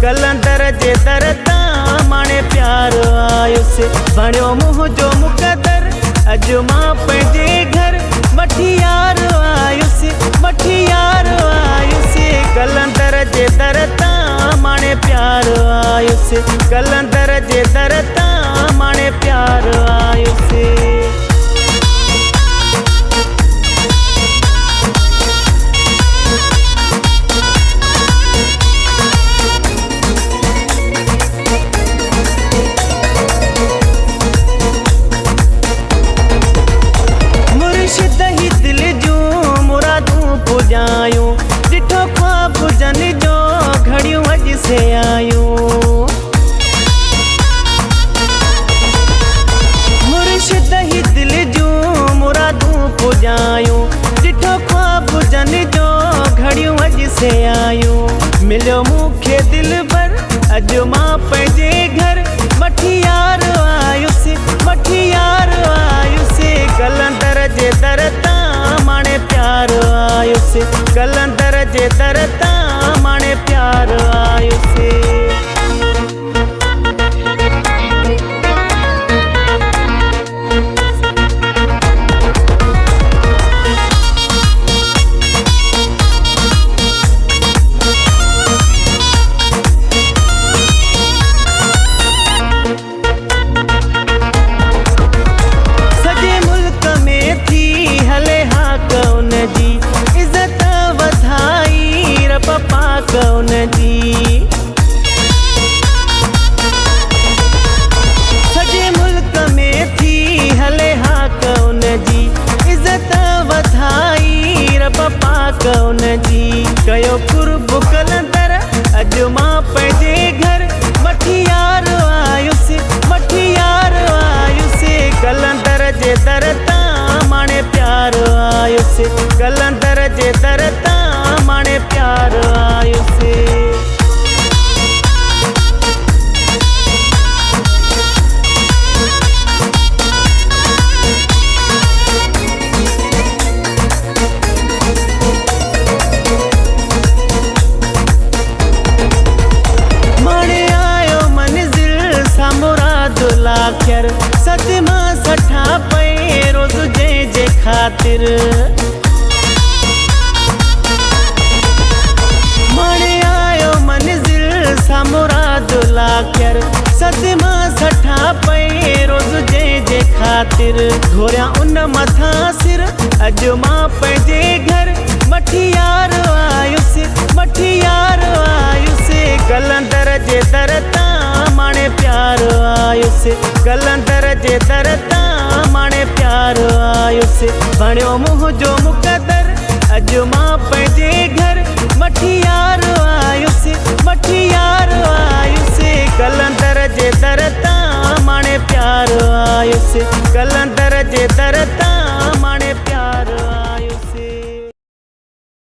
कलंदर जे दरता माने प्यार आयुसि बणियो मुंह जो मुक़दर अॼु मां पंहिंजे घर मठियार आयुसि कलंदर जे दरता माने प्यार आयुसि कलंदर जे दरता माने प्यार आयुसि ॾिठो ख्वाब जन जो घड़ियूं अॼु से आयूं मुर्शिद ही दिल जूं मुरादूं पुॼायूं ॾिठो ख्वाब जन जो घड़ियूं अॼु से आयूं मिलियो मूंखे दिल भर अॼु मां पंहिंजे घर मठियार आयुसि कलंदर जे दरता माने प्यार आयुसि कलंदर जे दरता माने प्यार आयुसि सॼे मुल्क में थी हले हाक उन जी इज़त वधाई रब पाक उन जी कयो कुर्ब कलंदर अॼु मां पंहिंजे घर मठियार आयुसि कलंदर जे दरता माने प्यार आयुसि कलंदर जे दरता माने प्यार आयुसि सदमा सठा पे रोज़ जे ख़ातिर माणे आयो मंज़िल सा मुराद लाखर सदमा सठा पे रोज़ जे ख़ातिर घोरिया उन मथां सिर अॼु मां पंहिंजे घर मठियार आयुसि कलंदर जे दरता माने प्यार आयुसि कलंदर जे दरता माने प्यार आयुसि बणियो मुंह जो मुक़दर अॼु मां पंहिंजे घर मठियार आयुसि कलंदर जे दरता माने प्यार आयुसि कलंदर जे दर